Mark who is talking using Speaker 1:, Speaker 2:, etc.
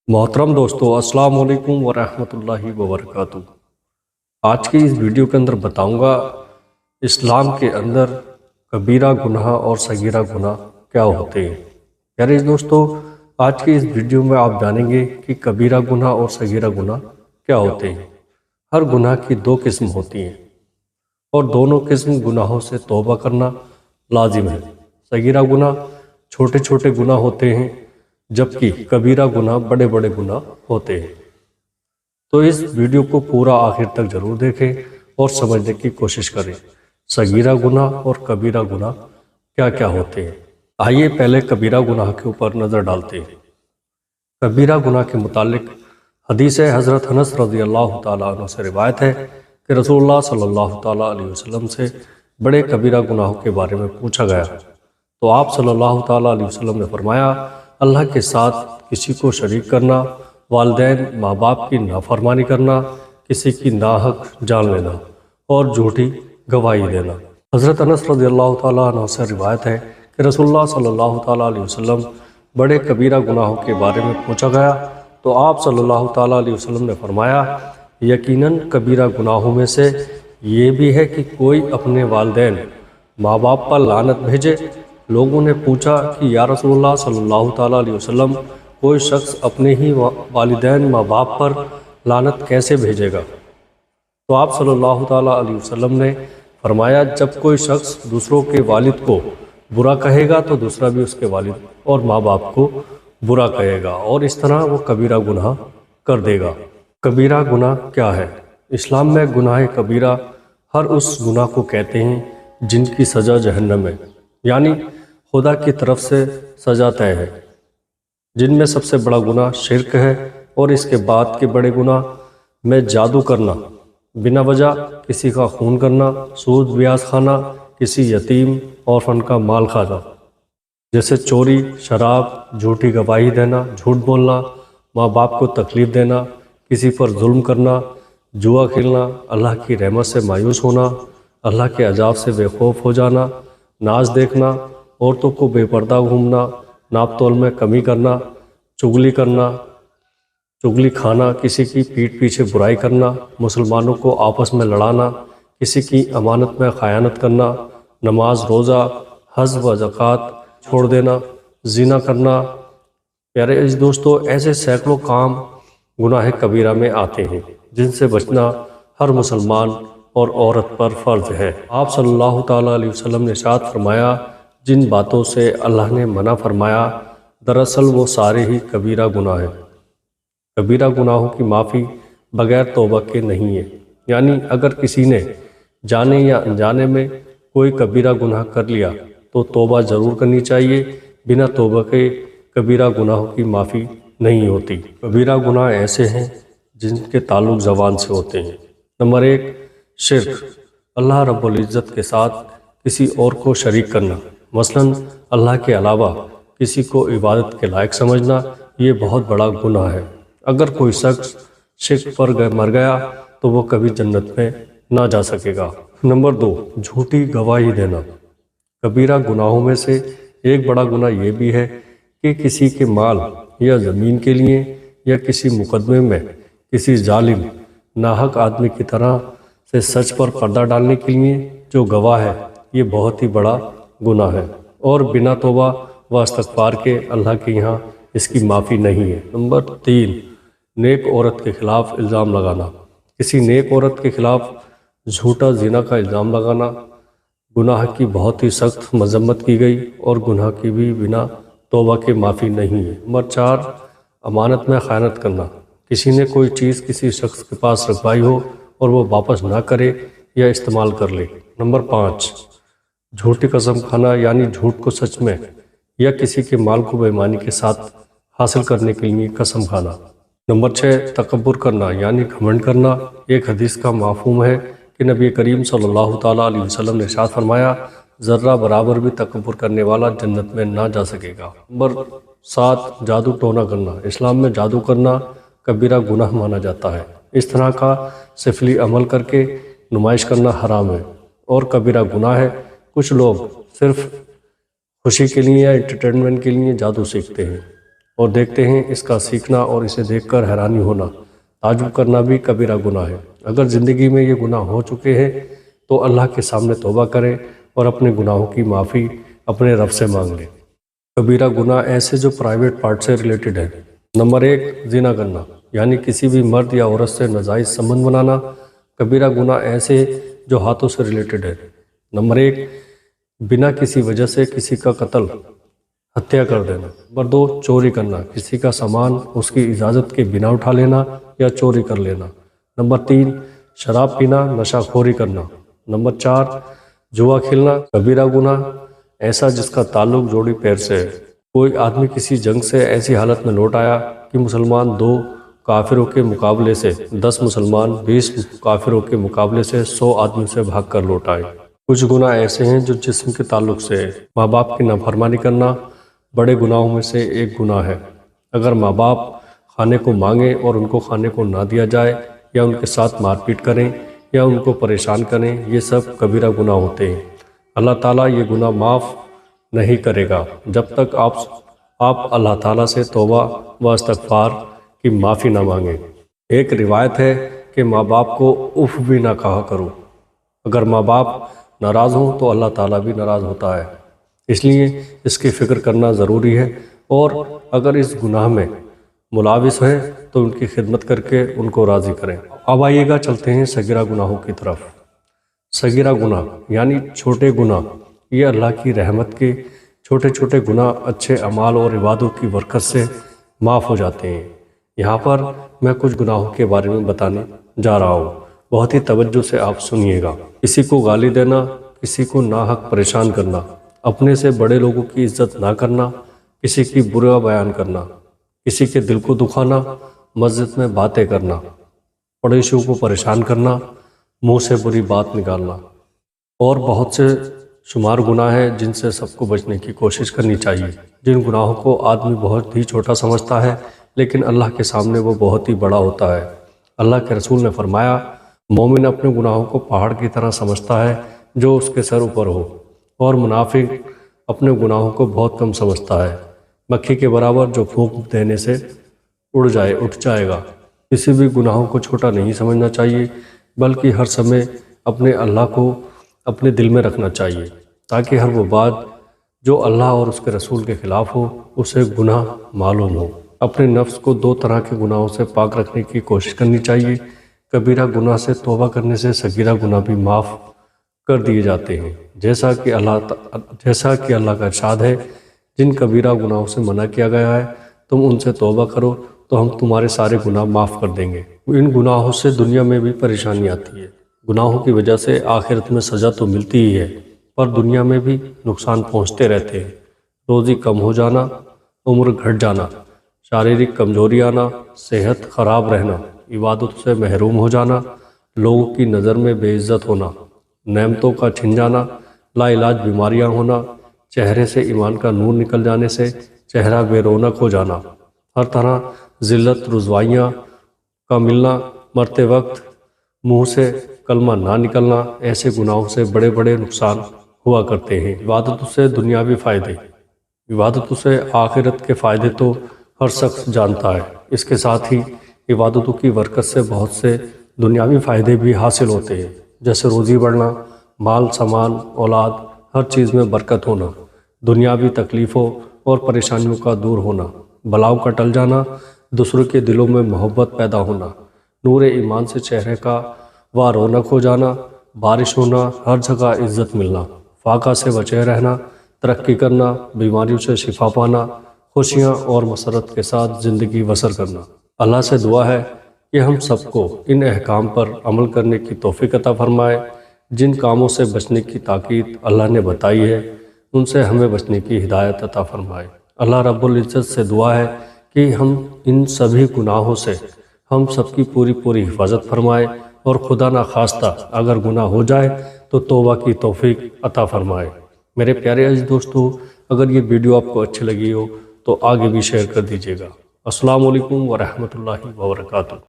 Speaker 1: मोहतरम दोस्तों, अस्सलाम वालेकुम वरहमतुल्लाहि वबरकातुहू। आज की इस वीडियो के अंदर बताऊंगा इस्लाम के अंदर कबीरा गुनाह और सगीरा गुनाह क्या होते हैं। प्यारे दोस्तों, आज की इस वीडियो में आप जानेंगे कि कबीरा गुनाह और सगीरा गुनाह क्या होते हैं। हर गुनाह की दो किस्म होती हैं और दोनों किस्म गुनाहों से तौबा करना लाजिम है। सगीरा गुनाह छोटे छोटे गुनाह होते हैं, जबकि कबीरा गुनाह बड़े बड़े गुनाह होते हैं। तो इस वीडियो को पूरा आखिर तक जरूर देखें और समझने की कोशिश करें सगीरा गुनाह और कबीरा गुनाह क्या क्या होते हैं। आइए पहले कबीरा गुनाह के ऊपर नज़र डालते हैं। कबीरा गुनाह के मुतालिक हदीस हज़रत अनस रज़ियल्लाहु ताला अन्हु से रिवायत है कि रसूलुल्लाह सल्लल्लाहु ताला अलैहि वसल्लम से बड़े कबीरा गुनाहों के बारे में पूछा गया, तो आप सल्लल्लाहु ताला अलैहि वसल्लम ने फरमाया, अल्लाह के साथ किसी को शरीक करना, वालिदैन माँ बाप की नाफरमानी करना, किसी की नाहक जान लेना और झूठी गवाही देना। हज़रत अनस रज़ियल्लाहु ताला अन्हु से रिवायत है कि रसूलुल्लाह सल्लल्लाहु ताला अलैहि वसल्लम बड़े कबीरा गुनाहों के बारे में पूछा गया, तो आप सल्लल्लाहु ताला अलैहि वसल्लम ने फरमाया, यकीनन कबीरा गुनाहों में से ये भी है कि कोई अपने वालिदैन माँ बाप पर लानत भेजे। लोगों ने पूछा कि या रसूलुल्लाह सल्लल्लाहु ताला अलैहि वसल्लम, कोई शख्स अपने ही वालिदैन माँ बाप पर लानत कैसे भेजेगा? तो आप सल्लल्लाहु ताला अलैहि वसल्लम ने फरमाया, जब कोई शख्स दूसरों के वालिद को बुरा कहेगा तो दूसरा भी उसके वालिद और माँ बाप को बुरा कहेगा और इस तरह वो कबीरा गुनाह कर देगा। कबीरा गुनाह क्या है? इस्लाम में गुनाह कबीरा हर उस गुनाह को कहते हैं जिनकी सज़ा जहन्नम है, यानी खुदा की तरफ से सज़ा तय है। जिनमें सबसे बड़ा गुनाह शिर्क है और इसके बाद के बड़े गुनाह में जादू करना, बिना वजह किसी का खून करना, सूद ब्याज खाना, किसी यतीम ऑर्फन का माल खाना, जैसे चोरी, शराब, झूठी गवाही देना, झूठ बोलना, माँ बाप को तकलीफ़ देना, किसी पर जुल्म करना, जुआ खेलना, अल्लाह की रहमत से मायूस होना, अल्लाह के अजाब से बेखौफ हो जाना, नाच देखना, औरतों को बेपर्दा घूमना, नाप तोल में कमी करना, चुगली करना, चुगली खाना, किसी की पीठ पीछे बुराई करना, मुसलमानों को आपस में लड़ाना, किसी की अमानत में ख़यानत करना, नमाज, रोज़ा, हज व ज़कात छोड़ देना, ज़िना करना। प्यारे अज़ीज़ दोस्तों, ऐसे सैकड़ों काम गुनाह कबीरा में आते हैं जिनसे बचना हर मुसलमान और औरत पर फ़र्ज है। आप सल्लल्लाहु ताला अलैहि वसल्लम ने इरशाद फरमाया, जिन बातों से अल्लाह ने मना फरमाया, दरअसल वो सारे ही कबीरा गुनाह हैं। कबीरा गुनाहों की माफ़ी बग़ैर तौबा के नहीं है, यानी अगर किसी ने जाने या अनजाने में कोई कबीरा गुनाह कर लिया तो तौबा ज़रूर करनी चाहिए। बिना तौबा के कबीरा गुनाहों की माफ़ी नहीं होती। कबीरा गुनाह ऐसे हैं जिनके ताल्लुक़ ज़बान से होते हैं। नंबर 1, शिर्क, अल्लाह रब्बुल इज़्ज़त के साथ किसी और को शरीक करना, मसलन अल्लाह के अलावा किसी को इबादत के लायक समझना, ये बहुत बड़ा गुनाह है। अगर कोई शख्स शिर्क पर मर गया तो वो कभी जन्नत में ना जा सकेगा। नंबर 2, झूठी गवाही देना। कबीरा गुनाहों में से एक बड़ा गुनाह ये भी है कि किसी के माल या ज़मीन के लिए या किसी मुकदमे में किसी जालिम नाहक आदमी की तरह से सच पर पर्दा डालने के लिए जो गवाह है, ये बहुत ही बड़ा गुनाह है और बिना तौबा व इस्तग़फ़ार के अल्लाह के यहाँ इसकी माफ़ी नहीं है। नंबर 3, नेक औरत के ख़िलाफ़ इल्ज़ाम लगाना। किसी नेक औरत के ख़िलाफ़ झूठा ज़िना का इल्ज़ाम लगाना गुनाह की बहुत ही सख्त मज़म्मत की गई और गुनाह की भी बिना तौबा के माफ़ी नहीं है। नंबर 4, अमानत में ख़यानत करना। किसी ने कोई चीज़ किसी शख्स के पास रखवाई हो और वो वापस ना करे या इस्तेमाल कर ले। नंबर 5, झूठी कसम खाना, यानी झूठ को सच में या किसी के माल को बेईमानी के साथ हासिल करने के लिए कसम खाना। नंबर 6, तकब्बुर करना, यानी घमंड करना। एक हदीस का माफ़हूम है कि नबी करीम सल्लल्लाहु ताला अलैहि वसल्लम ने इरशाद फरमाया, ज़र्रा बराबर भी तकब्बुर करने वाला जन्नत में ना जा सकेगा। नंबर 7, जादू टोना करना। इस्लाम में जादू करना कबीरा गुनाह माना जाता है। इस तरह का सिफली अमल करके नुमाइश करना हराम है और कबीरा गुनाह है। कुछ लोग सिर्फ खुशी के लिए या एंटरटेनमेंट के लिए जादू सीखते हैं। اور دیکھتے ہیں اس کا سیکھنا اور اسے دیکھ کر حیرانی ہونا، تعجب کرنا بھی کبیرہ گناہ ہے۔ اگر زندگی میں یہ گناہ ہو چکے ہیں تو اللہ کے سامنے توبہ کریں اور اپنے گناہوں کی معافی اپنے رب سے مانگ لیں۔ کبیرہ گناہ ایسے جو پرائیویٹ پارٹ سے ریلیٹڈ ہے۔ نمبر 1، زنا کرنا، یعنی کسی بھی مرد یا عورت سے ناجائز سبند بنانا۔ کبیرہ گناہ ایسے جو ہاتھوں سے ریلیٹڈ ہے۔ نمبر 1، بنا کسی وجہ سے کسی کا قتل، ہتیا کر دینا۔ نمبر 2، چوری کرنا، کسی کا سامان اس کی اجازت کے بنا اٹھا لینا یا چوری کر لینا۔ نمبر 3، شراب پینا، نشہ خوری کرنا۔ نمبر 4، جوا کھیلنا۔ کبیرہ گناہ ایسا جس کا تعلق جوڑی پیر سے ہے۔ کوئی آدمی کسی جنگ سے ایسی حالت میں لوٹ آیا کہ مسلمان 2 کافروں کے مقابلے سے 10 مسلمان 20 کافروں کے مقابلے سے 100 آدمی سے بھاگ کر لوٹ آئے۔ کچھ گناہ ایسے ہیں جو جسم کے تعلق سے ہے۔ ماں باپ کی نافرمانی کرنا بڑے گناہوں میں سے ایک گناہ ہے۔ اگر ماں باپ کھانے کو مانگیں اور ان کو کھانے کو نہ دیا جائے، یا ان کے ساتھ مار پیٹ کریں یا ان کو پریشان کریں، یہ سب کبیرہ گناہ ہوتے ہیں۔ اللہ تعالیٰ یہ گناہ معاف نہیں کرے گا جب تک آپ اللہ تعالیٰ سے توبہ و استغفار کی معافی نہ مانگیں۔ ایک روایت ہے کہ ماں باپ کو اف بھی نہ کہا کرو۔ اگر ماں باپ ناراض ہوں تو اللہ تعالیٰ بھی ناراض ہوتا ہے، اس لیے اس کی فکر کرنا ضروری ہے، اور اگر اس گناہ میں ملوث ہیں تو ان کی خدمت کر کے ان کو راضی کریں۔ اب آئیے گا چلتے ہیں صغیرہ گناہوں کی طرف۔ صغیرہ گناہ یعنی چھوٹے گناہ، یہ اللہ کی رحمت کے چھوٹے چھوٹے گناہ اچھے اعمال اور عبادوں کی برکت سے معاف ہو جاتے ہیں۔ یہاں پر میں کچھ گناہوں کے بارے میں بتانے جا رہا ہوں، بہت ہی توجہ سے آپ سنیے گا۔ کسی کو گالی دینا، کسی کو ناحق پریشان کرنا، اپنے سے بڑے لوگوں کی عزت نہ کرنا، کسی کی برا بیان کرنا، کسی کے دل کو دکھانا، مسجد میں باتیں کرنا، پڑوسیوں کو پریشان کرنا، منہ سے بری بات نکالنا، اور بہت سے شمار گناہ ہیں جن سے سب کو بچنے کی کوشش کرنی چاہیے۔ جن گناہوں کو آدمی بہت ہی چھوٹا سمجھتا ہے لیکن اللہ کے سامنے وہ بہت ہی بڑا ہوتا ہے۔ اللہ کے رسول نے فرمایا، مومن اپنے گناہوں کو پہاڑ کی طرح سمجھتا ہے جو اس کے سر اوپر ہو، اور منافق اپنے گناہوں کو بہت کم سمجھتا ہے، مکھی کے برابر جو پھونک دینے سے اٹھ جائے گا۔ کسی بھی گناہوں کو چھوٹا نہیں سمجھنا چاہیے، بلکہ ہر سمے اپنے اللہ کو اپنے دل میں رکھنا چاہیے، تاکہ ہر وہ بات جو اللہ اور اس کے رسول کے خلاف ہو اسے گناہ معلوم ہو۔ اپنے نفس کو 2 طرح کے گناہوں سے پاک رکھنے کی کوشش کرنی چاہیے۔ کبیرہ گناہ سے توبہ کرنے سے صغیرہ گناہ بھی معاف کر دیے جاتے ہیں، جیسا کہ اللہ کا ارشاد ہے، جن کبیرہ گناہوں سے منع کیا گیا ہے تم ان سے توبہ کرو تو ہم تمہارے سارے گناہ معاف کر دیں گے۔ ان گناہوں سے دنیا میں بھی پریشانی آتی ہے۔ گناہوں کی وجہ سے آخرت میں سزا تو ملتی ہی ہے، پر دنیا میں بھی نقصان پہنچتے رہتے ہیں۔ روزی کم ہو جانا، عمر گھٹ جانا، شاریرک کمزوری آنا، صحت خراب رہنا، عبادت سے محروم ہو جانا، لوگوں کی نظر میں بے عزت ہونا، نعمتوں کا چھن جانا، لا علاج بیماریاں ہونا، چہرے سے ایمان کا نور نکل جانے سے چہرہ بے رونق ہو جانا، ہر طرح ذلت رسوائیاں کا ملنا، مرتے وقت منہ سے کلمہ نہ نکلنا، ایسے گناہوں سے بڑے بڑے نقصان ہوا کرتے ہیں۔ عبادتوں سے دنیاوی فائدے، عبادتوں سے آخرت کے فائدے تو ہر شخص جانتا ہے، اس کے ساتھ ہی عبادتوں کی برکت سے بہت سے دنیاوی فائدے بھی حاصل ہوتے ہیں، جیسے روزی بڑھنا، مال سامان اولاد ہر چیز میں برکت ہونا، دنیاوی تکلیفوں اور پریشانیوں کا دور ہونا، بلاؤ کا ٹل جانا، دوسروں کے دلوں میں محبت پیدا ہونا، نور ایمان سے چہرے کا رونق ہو جانا، بارش ہونا، ہر جگہ عزت ملنا، فاقہ سے بچے رہنا، ترقی کرنا، بیماریوں سے شفا پانا، خوشیاں اور مسرت کے ساتھ زندگی بسر کرنا۔ اللہ سے دعا ہے کہ ہم سب کو ان احکام پر عمل کرنے کی توفیق عطا فرمائے۔ جن کاموں سے بچنے کی تاکید اللہ نے بتائی ہے ان سے ہمیں بچنے کی ہدایت عطا فرمائے۔ اللہ رب العزت سے دعا ہے کہ ہم ان سبھی گناہوں سے ہم سب کی پوری حفاظت فرمائے، اور خدا نہ خواستہ اگر گناہ ہو جائے تو توبہ کی توفیق عطا فرمائے۔ میرے پیارے عزیز دوستو، اگر یہ ویڈیو آپ کو اچھی لگی ہو تو آگے بھی شیئر کر دیجیے گا۔ السلام علیکم ورحمۃ اللہ وبرکاتہ۔